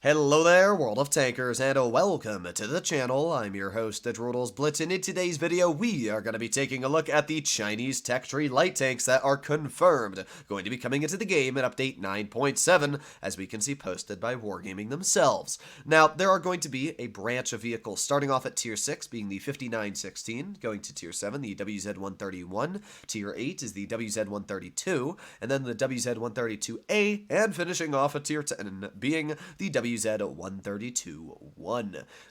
Hello there, World of Tankers, and welcome to the channel. I'm your host, World of Blitz, and in today's video, we are going to be taking a look at the Chinese tech tree light tanks that are confirmed going to be coming into the game in Update 9.7, as we can see posted by Wargaming themselves. Now, there are going to be a branch of vehicles, starting off at Tier 6, being the 5916, going to Tier 7, the WZ-131, Tier 8 is the WZ-132, and then the WZ-132A, and finishing off at Tier 10, being the WZ-132-1.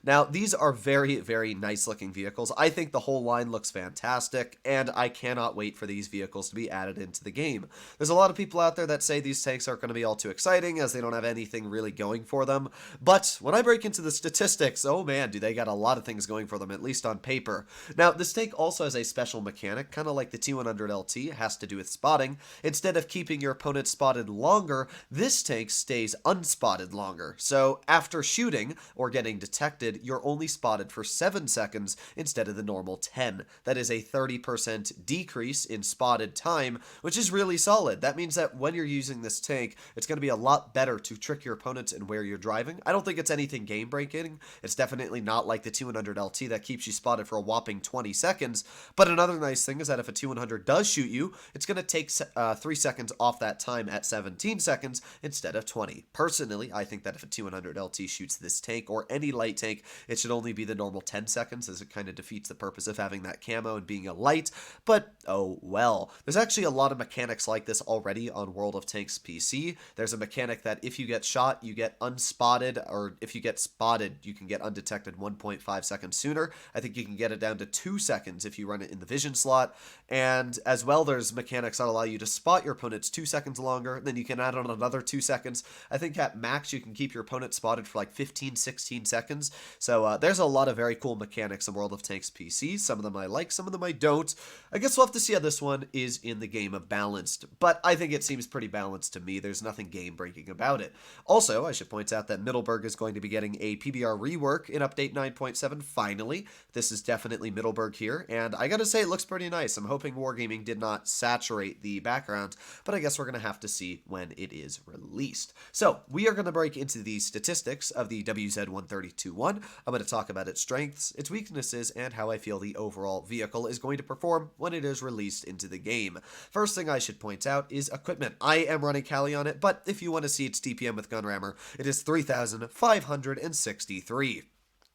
Now, these are very, very nice looking vehicles. I think the whole line looks fantastic, and I cannot wait for these vehicles to be added into the game. There's a lot of people out there that say these tanks aren't going to be all too exciting, as they don't have anything really going for them, but when I break into the statistics, oh man, do they got a lot of things going for them, at least on paper. Now, this tank also has a special mechanic, kind of like the T100LT, it has to do with spotting. Instead of keeping your opponent spotted longer, this tank stays unspotted longer. So after shooting or getting detected, you're only spotted for 7 seconds instead of the normal 10. That is a 30% decrease in spotted time, which is really solid. That means that when you're using this tank, it's going to be a lot better to trick your opponents in where you're driving. I don't think it's anything game-breaking. It's definitely not like the T100LT that keeps you spotted for a whopping 20 seconds. But another nice thing is that if a T100 does shoot you, it's going to take 3 seconds off that time at 17 seconds instead of 20. Personally, I think that if a T100LT shoots this tank or any light tank, it should only be the normal 10 seconds, as it kind of defeats the purpose of having that camo and being a light, but oh well. There's actually a lot of mechanics like this already on World of Tanks PC. There's a mechanic that if you get shot, you get unspotted, or if you get spotted, you can get undetected 1.5 seconds sooner. I think you can get it down to 2 seconds if you run it in the vision slot, and as well, there's mechanics that allow you to spot your opponents 2 seconds longer, then you can add on another 2 seconds. I think at max, you can keep your opponent spotted for like 15, 16 seconds. So there's a lot of very cool mechanics in World of Tanks PC. Some of them I like, some of them I don't. I guess we'll have to see how this one is in the game of balanced, but I think it seems pretty balanced to me. There's nothing game-breaking about it. Also, I should point out that Middleburg is going to be getting a PBR rework in Update 9.7 finally. This is definitely Middleburg here, and I gotta say it looks pretty nice. I'm hoping Wargaming did not saturate the background, but I guess we're gonna have to see when it is released. So, we are gonna break into the statistics of the WZ-132-1. I'm going to talk about its strengths, its weaknesses, and how I feel the overall vehicle is going to perform when it is released into the game. First thing I should point out is equipment. I am running Kali on it, but if you want to see its DPM with gun rammer, it is 3,563.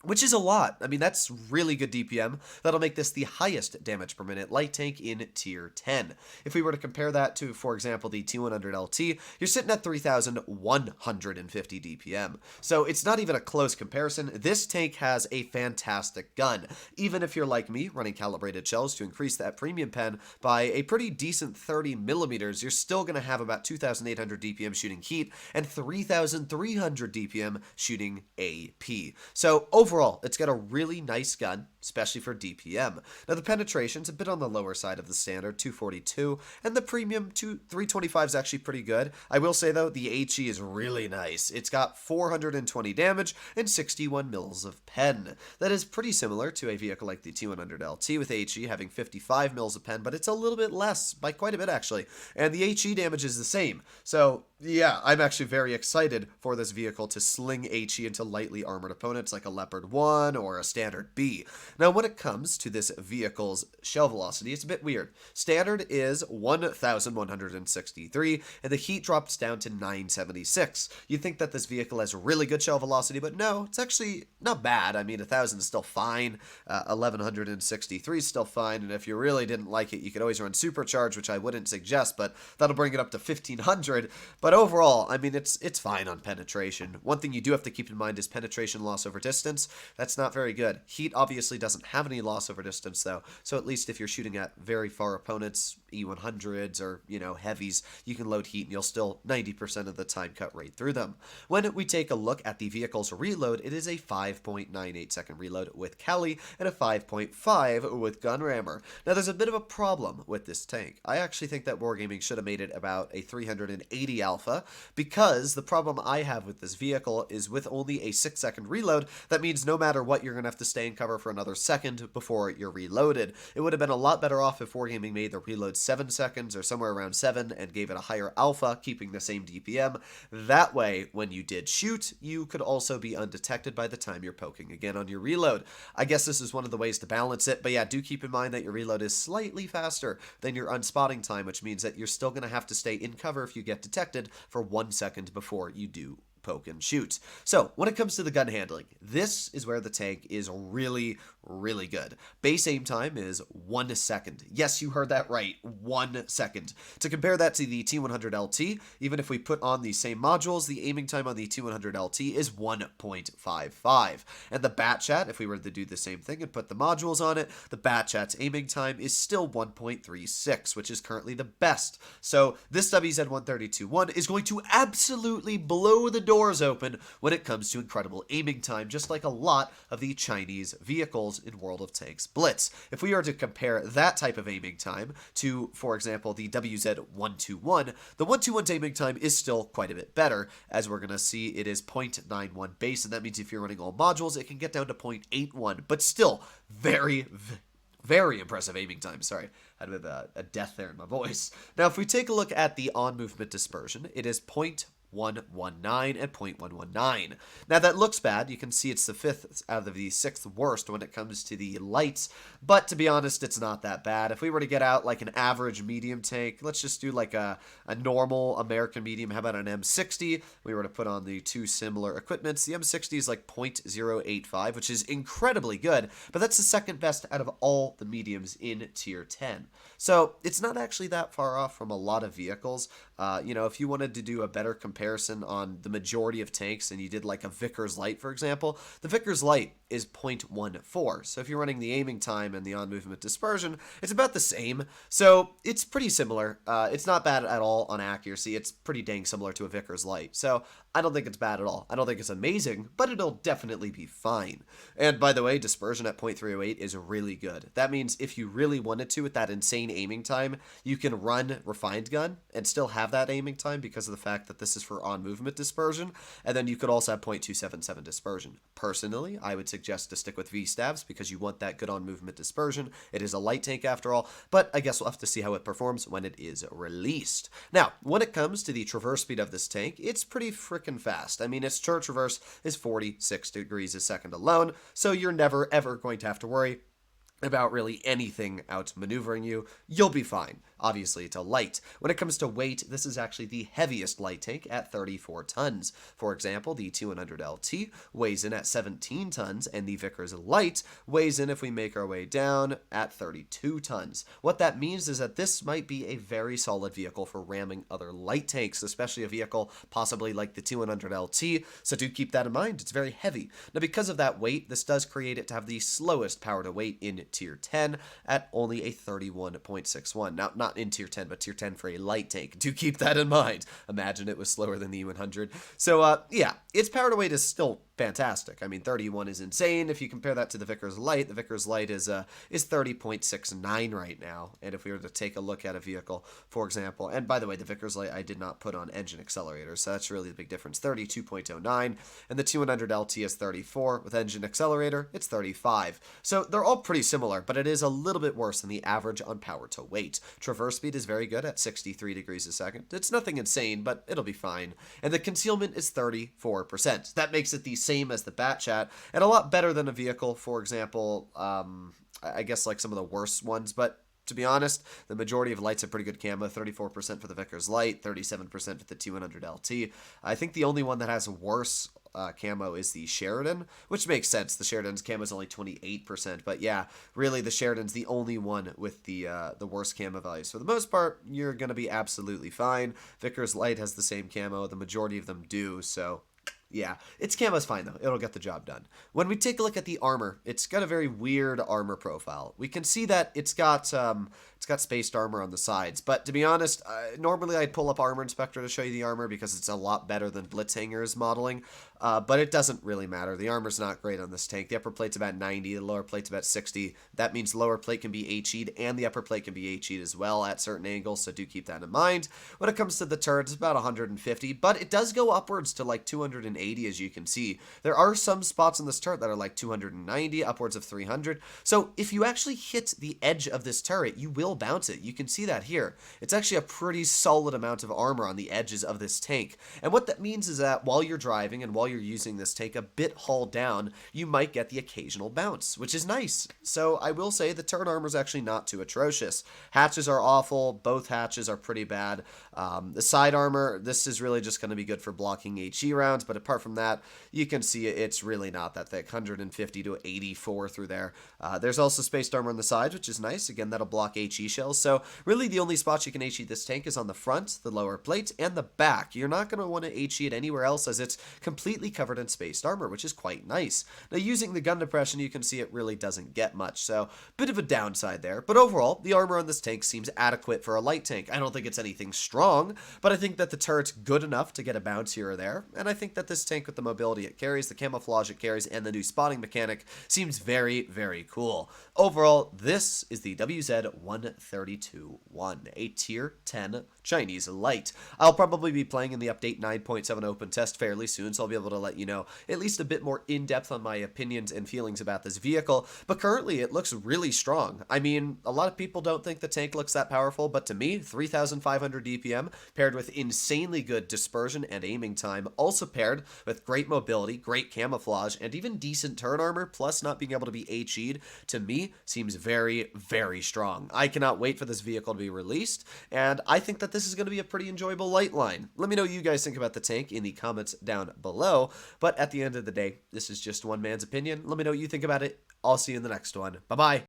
Which is a lot. I mean, that's really good DPM. That'll make this the highest damage per minute light tank in Tier 10. If we were to compare that to, for example, the T100LT, you're sitting at 3,150 DPM. So it's not even a close comparison. This tank has a fantastic gun. Even if you're like me, running calibrated shells to increase that premium pen by a pretty decent 30 millimeters, you're still going to have about 2,800 DPM shooting heat and 3,300 DPM shooting AP. So overall, it's got a really nice gun, especially for DPM. Now, the penetration's a bit on the lower side of the standard, 242, and the premium 325 is actually pretty good. I will say, though, the HE is really nice. It's got 420 damage and 61 mils of pen. That is pretty similar to a vehicle like the T100LT, with HE having 55 mils of pen, but it's a little bit less, by quite a bit, actually. And the HE damage is the same. So, yeah, I'm actually very excited for this vehicle to sling HE into lightly armored opponents like a Leopard 1 or a Standard B. Now, when it comes to this vehicle's shell velocity, it's a bit weird. Standard is 1,163, and the heat drops down to 976. You'd think that this vehicle has really good shell velocity, but no, it's actually not bad. I mean, 1,000 is still fine, 1,163 is still fine, and if you really didn't like it, you could always run Supercharge, which I wouldn't suggest, but that'll bring it up to 1,500. But overall, I mean, it's fine on penetration. One thing you do have to keep in mind is penetration loss over distance. That's not very good. Heat obviously doesn't have any loss over distance, though, so at least if you're shooting at very far opponents, E100s or, heavies, you can load heat and you'll still 90% of the time cut right through them. When we take a look at the vehicle's reload, it is a 5.98 second reload with Kali and a 5.5 with gun rammer. Now, there's a bit of a problem with this tank. I actually think that Wargaming should have made it about a 380 alpha, because the problem I have with this vehicle is with only a 6-second reload, that means no matter what, you're going to have to stay in cover for another second before you're reloaded. It would have been a lot better off if Wargaming made the reload 7 seconds or somewhere around 7 and gave it a higher alpha, keeping the same DPM. That way, when you did shoot, you could also be undetected by the time you're poking again on your reload. I guess this is one of the ways to balance it, but yeah, do keep in mind that your reload is slightly faster than your unspotting time, which means that you're still going to have to stay in cover if you get detected for 1 second before you do poke and shoot. So when it comes to the gun handling, this is where the tank is really, really good. Base aim time is 1 second. Yes, you heard that right, 1 second. To compare that to the T100LT, even if we put on the same modules, the aiming time on the T100LT is 1.55. And the Batchat, if we were to do the same thing and put the modules on it, the Batchat's aiming time is still 1.36, which is currently the best. So this WZ-132-1 is going to absolutely blow the doors open when it comes to incredible aiming time, just like a lot of the Chinese vehicles in World of Tanks Blitz. If we are to compare that type of aiming time to, for example, the WZ-121, the 121's aiming time is still quite a bit better. As we're going to see, it is 0.91 base, and that means if you're running all modules, it can get down to 0.81, but still very impressive aiming time. Sorry, I had a bit of a death there in my voice. Now, if we take a look at the on-movement dispersion, it is 0.119 and 0.119. Now that looks bad. You can see it's the 5th out of the 6th worst when it comes to the lights, but to be honest, it's not that bad. If we were to get out like an average medium tank, let's just do like a normal American medium, how about an M60? We were to put on the two similar equipments. The M60 is like 0.085, which is incredibly good, but that's the second best out of all the mediums in tier 10. So it's not actually that far off from a lot of vehicles. If you wanted to do a better comparison on the majority of tanks and you did like a Vickers Light, for example, the Vickers Light is 0.14. So if you're running the aiming time and the on-movement dispersion, it's about the same. So it's pretty similar. It's not bad at all on accuracy. It's pretty dang similar to a Vickers Light. So I don't think it's bad at all. I don't think it's amazing, but it'll definitely be fine. And by the way, dispersion at 0.308 is really good. That means if you really wanted to with that insane aiming time, you can run Refined Gun and still have that aiming time because of the fact that this is for on-movement dispersion, and then you could also have 0.277 dispersion. Personally, I would suggest to stick with V-Stabs because you want that good on-movement dispersion. It is a light tank after all, but I guess we'll have to see how it performs when it is released. Now, when it comes to the traverse speed of this tank, it's pretty freaking fast. I mean, its turret traverse is 46 degrees a second alone, so you're never ever going to have to worry about really anything outmaneuvering you. You'll be fine. Obviously, it's a light. When it comes to weight, this is actually the heaviest light tank at 34 tons. For example, the T100LT weighs in at 17 tons, and the Vickers Light weighs in, if we make our way down, at 32 tons. What that means is that this might be a very solid vehicle for ramming other light tanks, especially a vehicle possibly like the T100LT, so do keep that in mind. It's very heavy. Now, because of that weight, this does create it to have the slowest power to weight in Tier 10 at only a 31.61. Now, not in Tier 10, but Tier 10 for a light tank. Do keep that in mind. Imagine it was slower than the E100. So, yeah, its power to weight is still fantastic. I mean, 31 is insane. If you compare that to the Vickers Light, the Vickers Light is 30.69 right now. And if we were to take a look at a vehicle, for example, and by the way, the Vickers Light I did not put on engine accelerators, so that's really the big difference. 32.09, and the T100LT is 34. With engine accelerator, it's 35. So they're all pretty similar, but it is a little bit worse than the average on power to weight. Traverse speed is very good at 63 degrees a second. It's nothing insane, but it'll be fine. And the concealment is 34%. That makes it the same as the Batchat, and a lot better than a vehicle, for example, I guess like some of the worst ones, but to be honest, the majority of lights have pretty good camo, 34% for the Vickers Light, 37% for the T100LT. I think the only one that has worse camo is the Sheridan, which makes sense. The Sheridan's camo is only 28%, but yeah, really the Sheridan's the only one with the worst camo values. For the most part, you're going to be absolutely fine. Vickers Light has the same camo. The majority of them do, so yeah, its camo's fine though. It'll get the job done. When we take a look at the armor, it's got a very weird armor profile. We can see that it's got spaced armor on the sides, but to be honest, normally I'd pull up Armor Inspector to show you the armor because it's a lot better than Blitzhanger's modeling, but it doesn't really matter. The armor's not great on this tank. The upper plate's about 90, the lower plate's about 60. That means lower plate can be HE'd and the upper plate can be HE'd as well at certain angles, so do keep that in mind. When it comes to the turret, it's about 150, but it does go upwards to like 280 280, as you can see. There are some spots in this turret that are like 290, upwards of 300. So if you actually hit the edge of this turret, you will bounce it. You can see that here. It's actually a pretty solid amount of armor on the edges of this tank. And what that means is that while you're driving and while you're using this tank a bit hull down, you might get the occasional bounce, which is nice. So I will say the turret armor is actually not too atrocious. Hatches are awful. Both hatches are pretty bad. The side armor, this is really just going to be good for blocking HE rounds, but apart from that, you can see it's really not that thick, 150 to 84 through there. There's also spaced armor on the sides, which is nice. Again, that'll block HE shells. So really the only spots you can HE this tank is on the front, the lower plate, and the back. You're not going to want to HE it anywhere else as it's completely covered in spaced armor, which is quite nice. Now, using the gun depression, you can see it really doesn't get much, so bit of a downside there. But overall, the armor on this tank seems adequate for a light tank. I don't think it's anything strong, but I think that the turret's good enough to get a bounce here or there, and I think that this tank with the mobility it carries, the camouflage it carries, and the new spotting mechanic seems very, very cool. Overall, this is the WZ-132-1, a tier 10 Chinese light. I'll probably be playing in the update 9.7 open test fairly soon, so I'll be able to let you know at least a bit more in-depth on my opinions and feelings about this vehicle, but currently it looks really strong. I mean, a lot of people don't think the tank looks that powerful, but to me, 3,500 DPM paired with insanely good dispersion and aiming time, also paired with great mobility, great camouflage, and even decent turret armor, plus not being able to be HE'd, to me, seems very, very strong. I cannot wait for this vehicle to be released, and I think that this is going to be a pretty enjoyable light line. Let me know what you guys think about the tank in the comments down below, but at the end of the day, this is just one man's opinion. Let me know what you think about it. I'll see you in the next one. Bye-bye.